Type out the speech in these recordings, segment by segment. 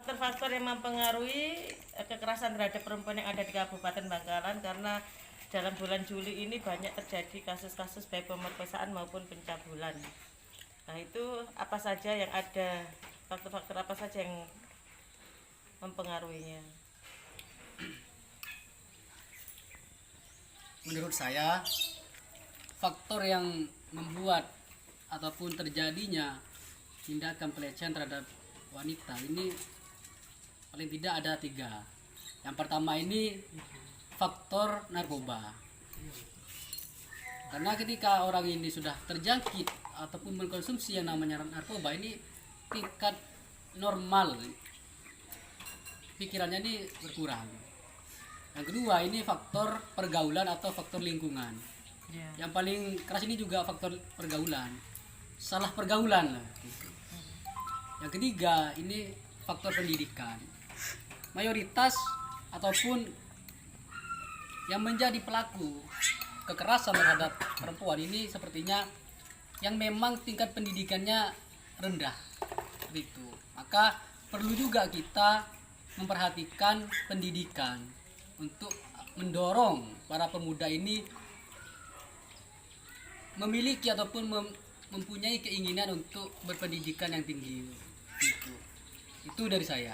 faktor-faktor yang mempengaruhi kekerasan terhadap perempuan yang ada di Kabupaten Bangkalan, karena dalam bulan Juli ini banyak terjadi kasus-kasus baik pemerkosaan maupun pencabulan. Nah, itu apa saja yang ada, faktor-faktor apa saja yang mempengaruhinya? Menurut saya, faktor yang membuat ataupun terjadinya tindakan pelecehan terhadap wanita ini paling tidak ada 3. Yang pertama ini faktor narkoba. Karena ketika orang ini sudah terjangkit ataupun mengkonsumsi yang namanya narkoba, ini tingkat normal pikirannya ini berkurang. Yang kedua ini faktor pergaulan atau faktor lingkungan. Yang paling keras ini juga faktor pergaulan, salah pergaulan lah. Yang ketiga ini faktor pendidikan. Mayoritas ataupun yang menjadi pelaku kekerasan terhadap perempuan ini sepertinya yang memang tingkat pendidikannya rendah, begitu. Maka perlu juga kita memperhatikan pendidikan untuk mendorong para pemuda ini memiliki ataupun mempunyai keinginan untuk berpendidikan yang tinggi. Itu dari saya.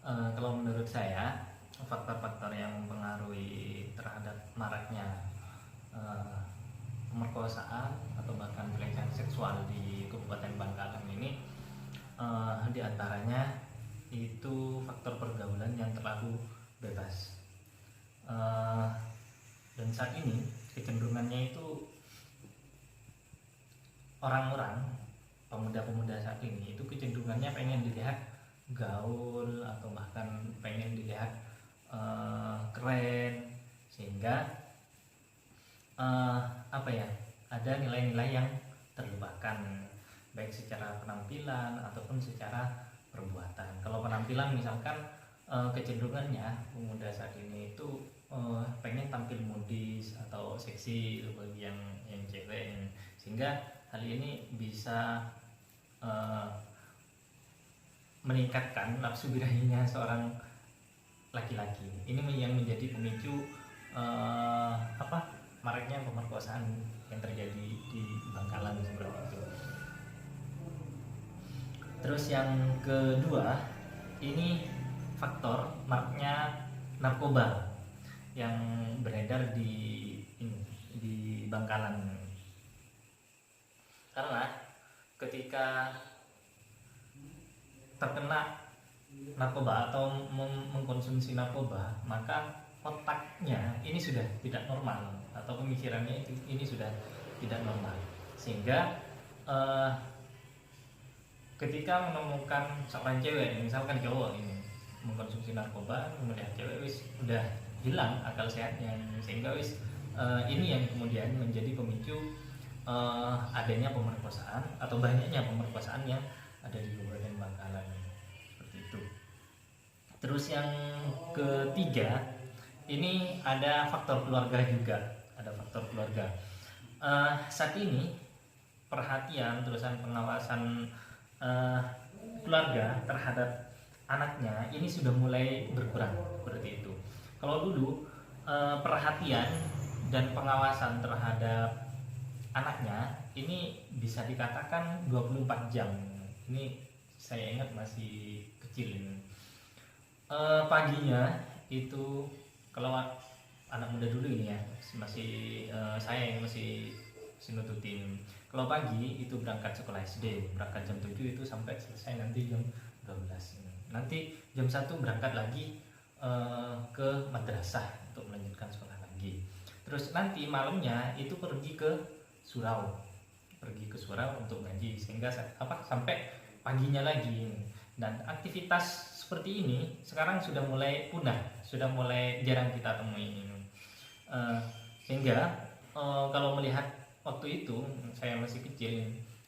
Kalau menurut saya, faktor-faktor yang mempengaruhi terhadap maraknya pemerkosaan atau bahkan pelecehan seksual di Kabupaten Bangkalan ini, diantaranya itu faktor pergaulan yang terlalu bebas. Dan saat ini kecenderungannya itu orang-orang pemuda-pemuda saat ini itu kecenderungannya pengen dilihat gaul atau bahkan pengen dilihat keren, sehingga ada nilai-nilai yang terlupakan baik secara penampilan ataupun secara perbuatan. Kalau penampilan misalkan kecenderungannya pemuda saat ini itu pengen tampil modis atau seksi bagi yang cewek, sehingga hal ini bisa meningkatkan nafsu birahinya seorang laki-laki. Ini yang menjadi pemicu maraknya pemerkosaan yang terjadi di Bangkalan seperti itu. Terus yang kedua, ini faktor maraknya narkoba yang beredar di Bangkalan. Karena ketika terkena narkoba atau mengkonsumsi narkoba, maka otaknya ini sudah tidak normal atau pemikirannya ini sudah tidak normal, sehingga ketika menemukan seorang cewek, misalkan cowok ini mengkonsumsi narkoba, kemudian cewek udah hilang akal sehatnya, sehingga ini yang kemudian menjadi pemicu adanya pemerkosaan atau banyaknya pemerkosaan yang ada di Kabupaten Bangkalan, seperti itu. Terus yang ketiga, ini ada faktor keluarga juga, ada faktor keluarga. Saat ini perhatian terusan pengawasan keluarga terhadap anaknya ini sudah mulai berkurang, seperti itu. Kalau dulu perhatian dan pengawasan terhadap anaknya ini bisa dikatakan 24 jam. Ini saya ingat masih kecil ini. Paginya itu, kalau anak muda dulu ini ya, masih saya yang masih nututin. Kalau pagi itu berangkat sekolah SD, berangkat jam 7 itu sampai selesai nanti jam 12. Nanti jam 1 berangkat lagi ke madrasah untuk melanjutkan sekolah lagi. Terus nanti malamnya itu pergi ke surau untuk ngaji, sehingga sampai paginya lagi. Dan aktivitas seperti ini sekarang sudah mulai punah, sudah mulai jarang kita temui. Sehingga kalau melihat waktu itu saya masih kecil,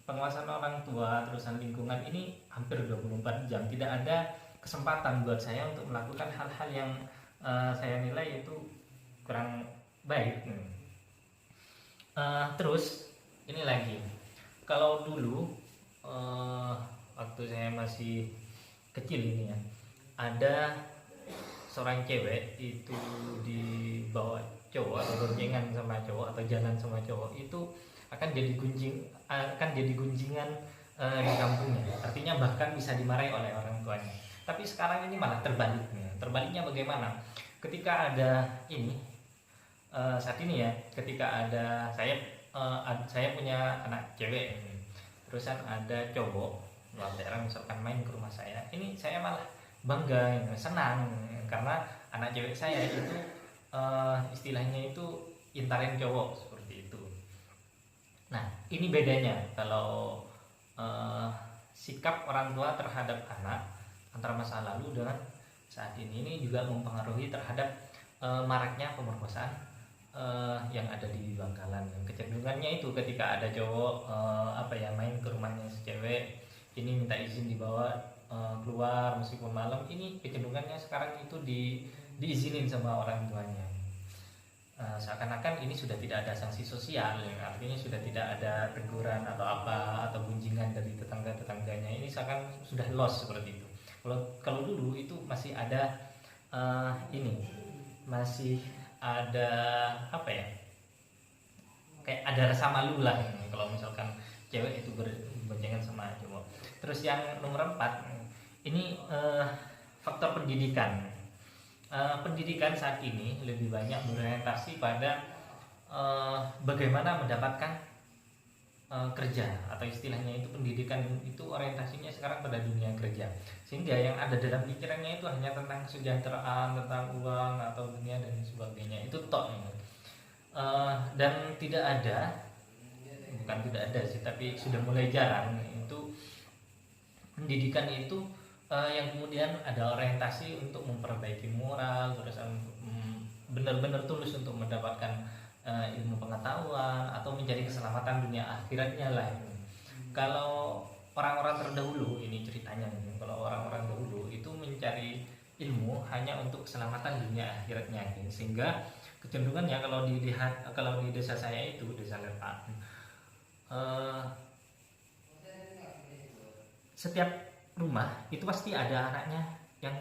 pengawasan orang tua terusan lingkungan ini hampir 24 jam, tidak ada kesempatan buat saya untuk melakukan hal-hal yang saya nilai itu kurang baik. Terus ini lagi, kalau dulu waktu saya masih kecil ini ya, ada seorang cewek itu dibawa cowok atau goncengan sama cowok atau jalan sama cowok, itu akan jadi gunjingan di kampungnya. Artinya bahkan bisa dimarahi oleh orang tuanya. Tapi sekarang ini malah terbaliknya. Terbaliknya bagaimana? Ketika ada ini saat ini ya, ketika ada saya punya anak cewek ini, terusan ada cowok luar daerah misalkan main ke rumah saya, ini saya malah bangga, senang karena anak cewek saya itu istilahnya itu intarin cowok seperti itu. Nah, ini bedanya kalau sikap orang tua terhadap anak antara masa lalu dengan saat ini juga mempengaruhi terhadap maraknya pemerkosaan yang ada di Bangkalan. Kecenderungannya itu ketika ada cowok main ke rumahnya si cewek ini, minta izin dibawa keluar meskipun malam, ini kecenderungannya sekarang itu diizinin sama orang tuanya. Seakan-akan ini sudah tidak ada sanksi sosial, artinya sudah tidak ada teguran atau apa atau gunjingan dari tetangga-tetangganya, ini seakan sudah lost seperti itu. Kalau dulu itu masih ada masih ada kayak ada rasa malu lah kalau misalkan cewek itu berboncengan sama cowok. Terus yang nomor 4 ini faktor pendidikan. Pendidikan saat ini lebih banyak berorientasi pada bagaimana mendapatkan kerja, atau istilahnya itu pendidikan itu orientasinya sekarang pada dunia kerja, sehingga yang ada dalam pikirannya itu hanya tentang kesejahteraan, tentang uang atau dunia dan sebagainya, itu tok. Dan tidak ada, bukan tidak ada sih, tapi sudah mulai jarang itu pendidikan itu yang kemudian ada orientasi untuk memperbaiki moral, terus benar-benar tulus untuk mendapatkan ilmu pengetahuan atau mencari keselamatan dunia akhiratnya lah. Kalau orang-orang terdahulu ini ceritanya, kalau orang-orang dahulu itu mencari ilmu hanya untuk keselamatan dunia akhiratnya, sehingga kecenderungannya kalau di desa saya itu, desa Lerpak, setiap rumah itu pasti ada anaknya yang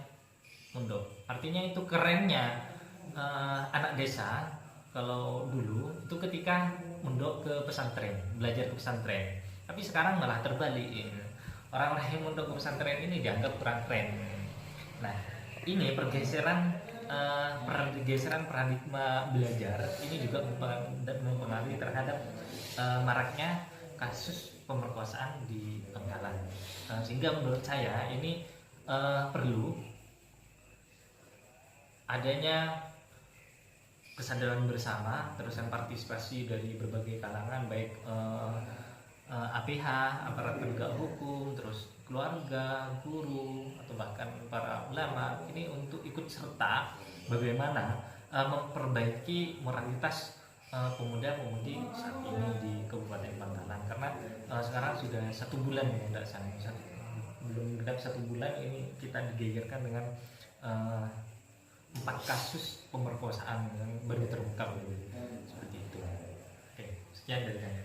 mondok. Artinya itu kerennya anak desa kalau dulu itu ketika mondok ke pesantren, belajar ke pesantren. Tapi sekarang malah terbalik, orang-orang yang mondok ke pesantren ini dianggap kurang keren. Nah, ini pergeseran paradigma belajar ini juga mempengaruhi terhadap maraknya kasus pemerkosaan di Bangkalan. Sehingga menurut saya ini perlu adanya kesadaran bersama, terusan partisipasi dari berbagai kalangan, baik APH, aparat penegak hukum, terus keluarga, guru, atau bahkan para ulama, ini untuk ikut serta bagaimana memperbaiki moralitas pemuda-pemudi saat ini di Kabupaten Bangkalan. Karena sekarang sudah 1 bulan ya, belum genap 1 bulan ini kita digegerkan dengan 4 kasus pemerkosaan yang baru terungkap seperti itu. Oke, sekian dari saya.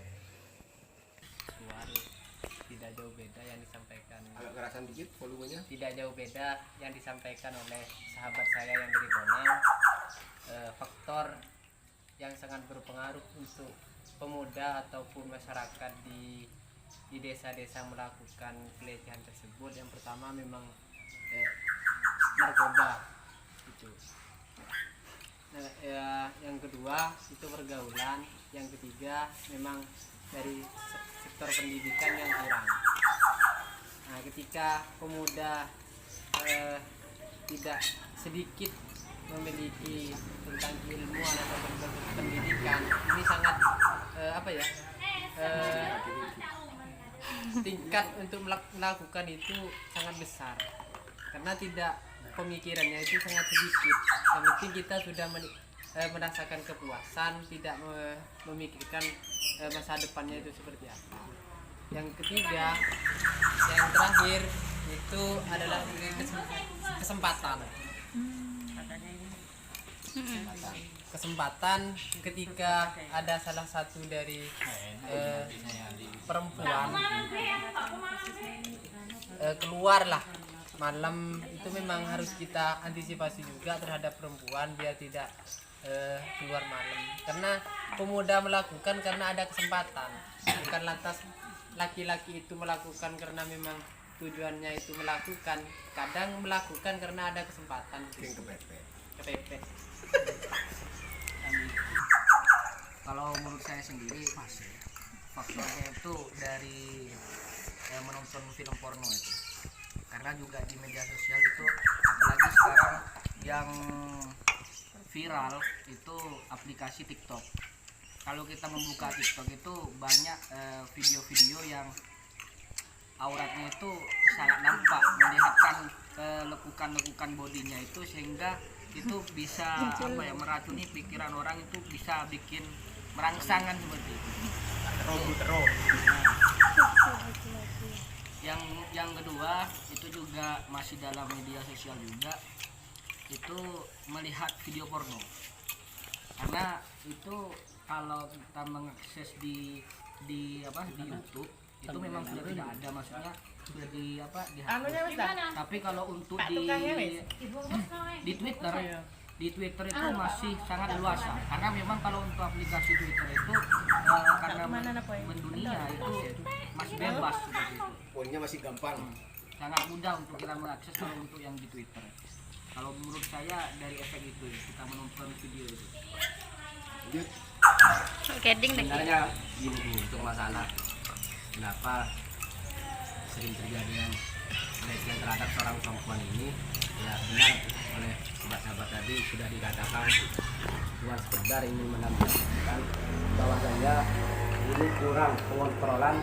Tidak jauh beda yang disampaikan, agak kerasan dikit volumenya. tidak jauh beda yang disampaikan oleh sahabat saya yang dari Bonang. Faktor yang sangat berpengaruh untuk pemuda ataupun masyarakat di desa-desa melakukan pelecehan tersebut, yang pertama memang narkoba itu. Nah, yang kedua itu pergaulan, yang ketiga memang dari sektor pendidikan yang kurang. Nah, ketika pemuda tidak sedikit memiliki tentang ilmu atau pendidikan, ini sangat tingkat untuk melakukan itu sangat besar, karena tidak, pemikirannya itu sangat sedikit. Yang penting kita sudah merasakan kepuasan, tidak memikirkan masa depannya itu seperti apa. Yang ketiga, yang terakhir itu adalah kesempatan ketika ada salah satu dari perempuan keluarlah malam itu memang harus kita antisipasi juga terhadap perempuan biar tidak keluar malam, karena pemuda melakukan karena ada kesempatan, bukan lantas laki-laki itu melakukan karena memang tujuannya itu melakukan, kadang melakukan karena ada kesempatan kepepet. Kalau menurut saya sendiri faktornya itu dari menonton film porno itu, karena juga di media sosial itu, apalagi sekarang yang viral itu aplikasi TikTok. Kalau kita membuka TikTok itu banyak video-video yang auratnya itu sangat nampak, melihatkan lekukan-lekukan bodinya itu, sehingga itu bisa meracuni pikiran orang, itu bisa bikin merangsangan seperti itu. Yang kedua itu juga masih dalam media sosial juga, itu melihat video porno, karena itu kalau kita mengakses di YouTube itu memang sudah tidak ada, maksudnya sudah dihapus. Tapi kalau untuk di Twitter itu masih sangat luas, karena memang kalau untuk aplikasi Twitter itu karena mendunia itu masih bebas seperti itu. Poinnya masih gampang. Sangat mudah untuk kita mengakses kalau untuk yang di Twitter. Kalau menurut saya dari efek itu kita menonton video itu. Sebenarnya gini untuk masalah kenapa sering terjadinya pelecehan terhadap seorang perempuan ini, ya benar oleh sahabat-sahabat tadi sudah dikatakan, cuma sekedar ingin menambahkan bahwasanya ini kurang pengontrolan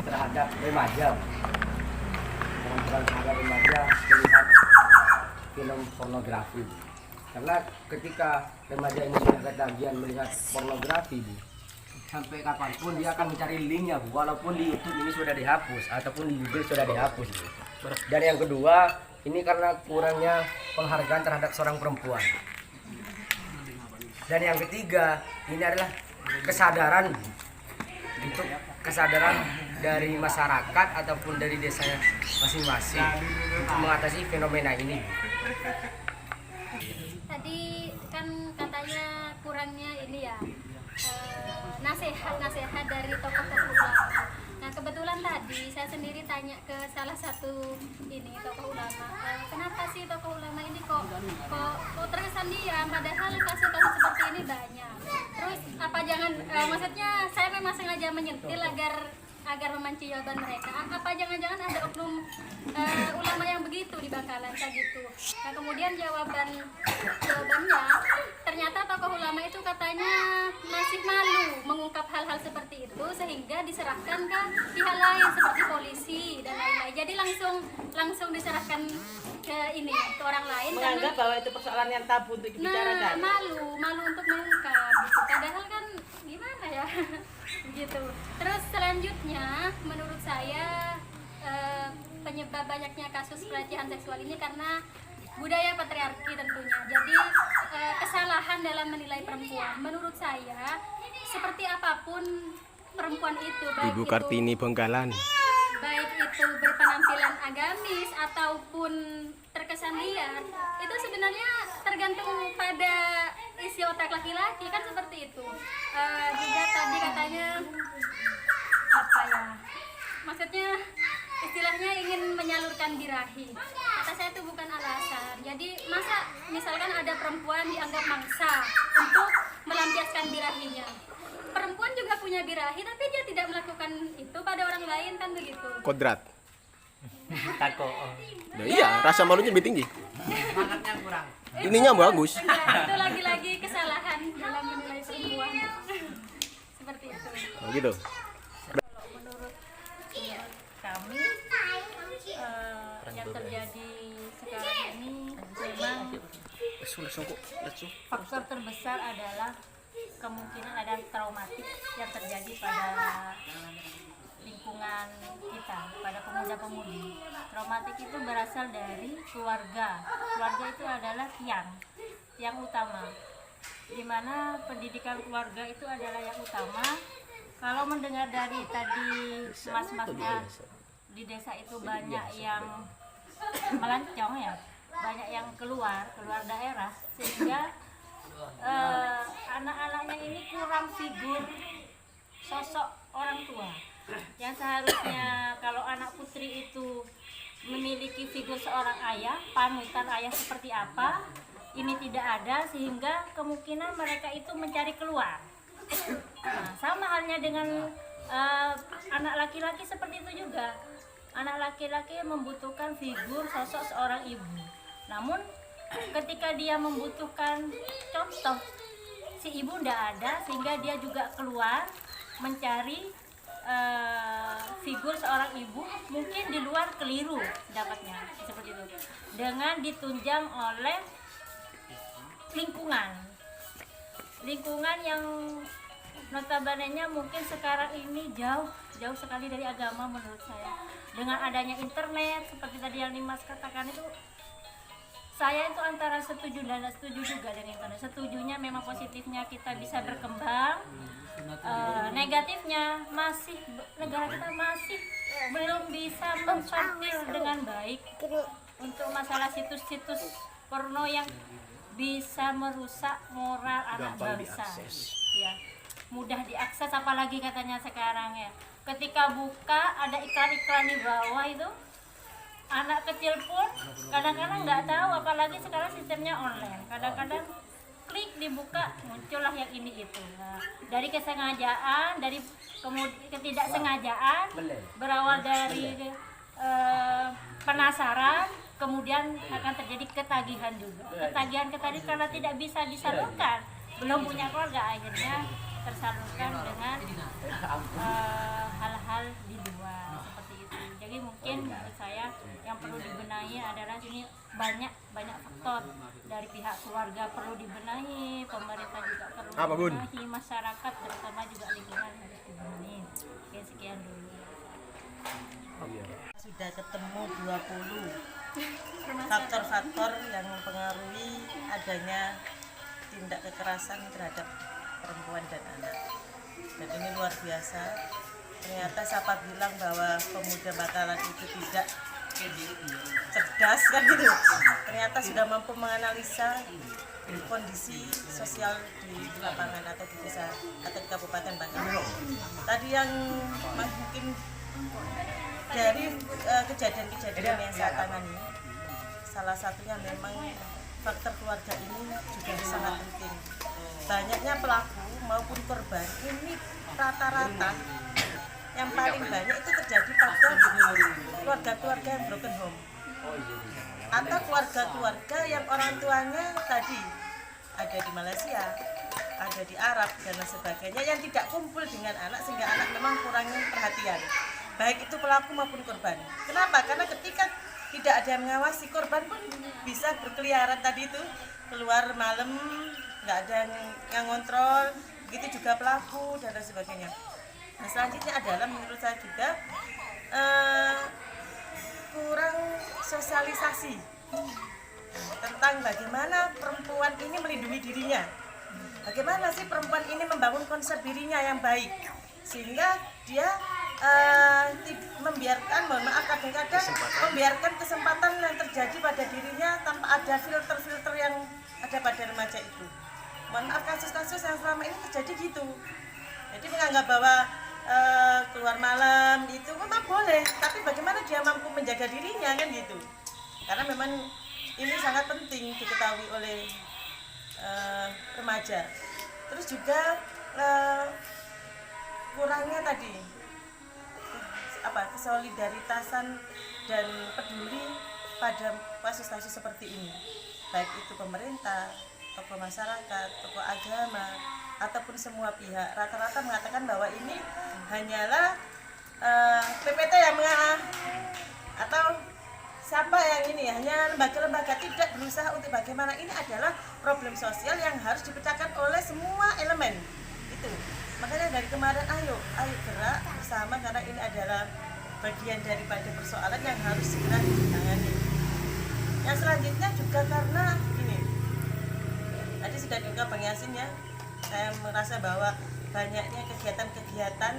terhadap remaja, melihat film pornografi. Karena ketika remaja ini sudah ketagihan melihat pornografi, sampai kapanpun dia akan mencari linknya, walaupun di YouTube ini sudah dihapus ataupun di Google sudah dihapus. Dan yang kedua, ini karena kurangnya penghargaan terhadap seorang perempuan. Dan yang ketiga, ini adalah kesadaran dari masyarakat ataupun dari desanya masing-masing untuk mengatasi fenomena ini. Tadi kan katanya kurangnya ini ya, nasihat dari tokoh-tokoh ulama. Nah kebetulan tadi saya sendiri tanya ke salah satu tokoh ulama, kenapa sih tokoh ulama ini kok terkesan diam, padahal kasus-kasus seperti ini banyak. Terus apa jangan maksudnya saya memang sengaja menyentil agar memancing jawaban mereka. Apa jangan-jangan ada oknum ulama yang begitu di Bangkalan kayak gitu. Nah kemudian jawabannya ternyata tokoh ulama itu katanya masih malu mengungkap hal-hal seperti itu, sehingga diserahkan ke pihak lain seperti polisi dan lain-lain. Jadi langsung diserahkan ke orang lain, menganggap karena bahwa itu persoalan yang tabu untuk dibicarakan. malu untuk mengungkap gitu. Padahal kan gimana ya gitu. Terus selanjutnya menurut saya penyebab banyaknya kasus pelecehan seksual ini karena budaya patriarki tentunya. Jadi kesalahan dalam menilai perempuan menurut saya, seperti apapun perempuan itu, Ibu Kartini Bangkalan, baik itu berpenampilan agamis ataupun terkesan liar, itu sebenarnya tergantung pada isi otak laki-laki, kan seperti itu. Juga tadi katanya maksudnya istilahnya ingin menyalurkan birahi. Kata saya itu bukan alasan. Jadi masa misalkan ada perempuan dianggap mangsa untuk melampiaskan birahinya, perempuan juga punya birahi tapi dia tidak melakukan itu pada orang lain, kan begitu. kodrat. Tako. Nah, iya, rasa malunya lebih tinggi. Semangatnya kurang. Ininya bagus. Itu lagi-lagi kesalahan dalam menilai perempuan. Seperti itu. Oh, gitu. Menurut kami yang terjadi sekarang ini memang faktor terbesar adalah kemungkinan ada traumatik yang terjadi pada lingkungan kita, pada pemuda-pemudi. Traumatik itu berasal dari keluarga. Keluarga itu adalah tiang utama, di mana pendidikan keluarga itu adalah yang utama. Kalau mendengar dari tadi mas-masnya di desa itu banyak yang melancong ya, banyak yang keluar daerah, sehingga anak-anaknya ini kurang figur sosok orang tua. Yang seharusnya kalau anak putri itu memiliki figur seorang ayah, panutan ayah seperti apa, ini tidak ada, sehingga kemungkinan mereka itu mencari keluar. Nah, sama halnya dengan anak laki-laki seperti itu juga. Anak laki-laki membutuhkan figur sosok seorang ibu. Namun ketika dia membutuhkan contoh, si ibu tidak ada, sehingga dia juga keluar mencari figur seorang ibu, mungkin di luar keliru dapatnya seperti itu, dengan ditunjang oleh lingkungan yang notabene-nya mungkin sekarang ini jauh sekali dari agama menurut saya. Dengan adanya internet seperti tadi yang Dimas katakan itu, saya itu antara setuju dan tidak setuju juga dengan internet. Setujunya memang positifnya kita bisa berkembang, negatifnya masih negara kita masih belum bisa mensortir dengan baik untuk masalah situs-situs porno yang bisa merusak moral anak bangsa. Ya, mudah diakses, apalagi katanya sekarang ya. Ketika buka ada iklan-iklan di bawah itu, anak kecil pun kadang-kadang nggak tahu, apalagi sekarang sistemnya online. Kadang-kadang klik dibuka muncullah yang ini itu. Nah, dari kesengajaan, dari ketidaksengajaan, berawal dari penasaran, kemudian akan terjadi ketagihan juga. Ketagihan karena tidak bisa disalurkan, belum punya keluarga, akhirnya tersalurkan dengan hal-hal di luar seperti itu. Jadi mungkin menurut saya yang perlu dibenahi adalah ini banyak faktor, dari pihak keluarga perlu dibenahi, pemerintah juga perlu dibenahi, masyarakat terutama juga lingkungan harus dibenahi. Oke, sekian dulu. Sudah ketemu 20 faktor-faktor yang mempengaruhi adanya tindak kekerasan terhadap perempuan dan anak. Dan ini luar biasa. Ternyata siapa bilang bahwa pemuda Bakalan itu tidak cerdas kan gitu. Ternyata sudah mampu menganalisa kondisi sosial di lapangan atau di desa atau di Kabupaten Bangkalan. Tadi yang mungkin dari kejadian-kejadian yang saya tangani, salah satunya memang faktor keluarga ini juga sangat penting. Banyaknya pelaku maupun korban ini rata-rata yang paling banyak itu terjadi pada keluarga-keluarga yang broken home atau keluarga-keluarga yang orang tuanya tadi ada di Malaysia, ada di Arab dan lain sebagainya, yang tidak kumpul dengan anak sehingga anak memang kurangnya perhatian, baik itu pelaku maupun korban. Kenapa? Karena ketika tidak ada yang mengawasi, korban pun bisa berkeliaran tadi itu, keluar malam, nggak ada yang ngontrol, begitu juga pelaku dan lain sebagainya. Nah, selanjutnya adalah menurut saya juga kurang sosialisasi tentang bagaimana perempuan ini melindungi dirinya, bagaimana sih perempuan ini membangun konsep dirinya yang baik, sehingga dia membiarkan, mohon maaf, kadang-kadang membiarkan kesempatan yang terjadi pada dirinya tanpa ada filter-filter yang ada pada remaja itu. Mohon maaf, kasus-kasus yang selama ini terjadi gitu. Jadi menganggap bahwa keluar malam itu memang boleh, tapi bagaimana dia mampu menjaga dirinya kan gitu. Karena memang ini sangat penting diketahui oleh remaja. Terus juga kurangnya tadi kesolidaritasan dan peduli pada kasus-kasus seperti ini, baik itu pemerintah, tokoh masyarakat, tokoh agama, ataupun semua pihak. Rata-rata mengatakan bahwa ini hanyalah PPT yang atau siapa yang ini, hanya lembaga-lembaga, tidak berusaha untuk bagaimana ini adalah problem sosial yang harus dipecahkan oleh semua elemen itu. Makanya dari kemarin ayo gerak bersama, karena ini adalah bagian daripada persoalan yang harus segera ditangani. Yang selanjutnya juga karena ini tadi sudah diungkap Bang Yasin ya, saya merasa bahwa banyaknya kegiatan-kegiatan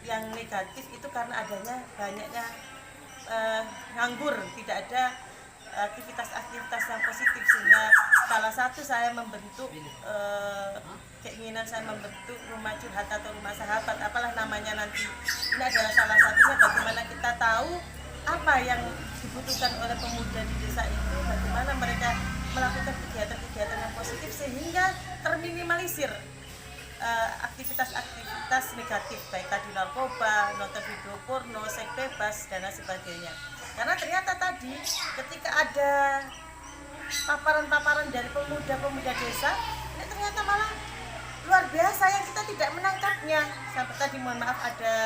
yang negatif itu karena adanya banyaknya nganggur, tidak ada aktivitas-aktivitas yang positif, sehingga salah satu saya membentuk keinginan saya membentuk rumah curhat atau rumah sahabat, apalah namanya nanti. Ini adalah salah satunya bagaimana kita tahu apa yang dibutuhkan oleh pemuda di desa itu, bagaimana mereka melakukan kegiatan-kegiatan yang positif sehingga terminimalisir aktivitas-aktivitas negatif, baik tadi narkoba, nonton video porno, seks bebas, dan lain sebagainya. Karena ternyata tadi ketika ada paparan-paparan dari pemuda-pemuda desa, ini ternyata malah luar biasa yang kita tidak menangkapnya. Sampai tadi mohon maaf ada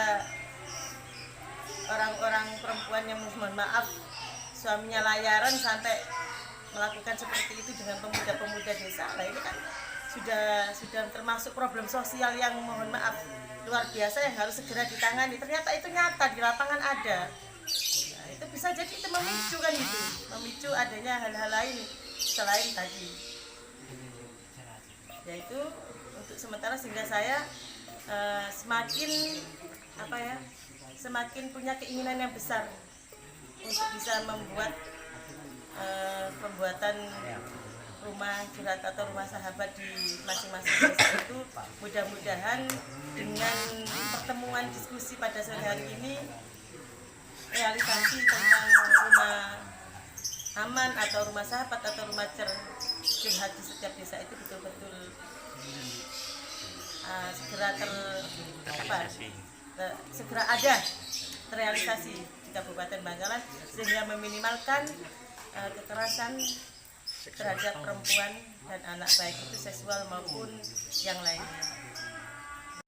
orang-orang perempuan yang mohon maaf suaminya layaran sampai melakukan seperti itu dengan pemuda-pemuda desa. Nah ini kan sudah termasuk problem sosial yang mohon maaf luar biasa yang harus segera ditangani. Ternyata itu nyata di lapangan ada. Nah, itu bisa jadi itu memicu kan itu, memicu adanya hal-hal lain selain tadi. Yaitu untuk sementara sehingga saya semakin punya keinginan yang besar untuk bisa membuat pembuatan rumah curhat atau rumah sahabat di masing-masing desa itu mudah-mudahan dengan pertemuan diskusi pada sore hari ini realisasi tentang rumah aman atau rumah sahabat atau rumah curhat di setiap desa itu betul-betul segera ada terrealisasi di Kabupaten Bangkalan sehingga meminimalkan kekerasan terhadap perempuan dan anak, baik itu seksual maupun yang lainnya.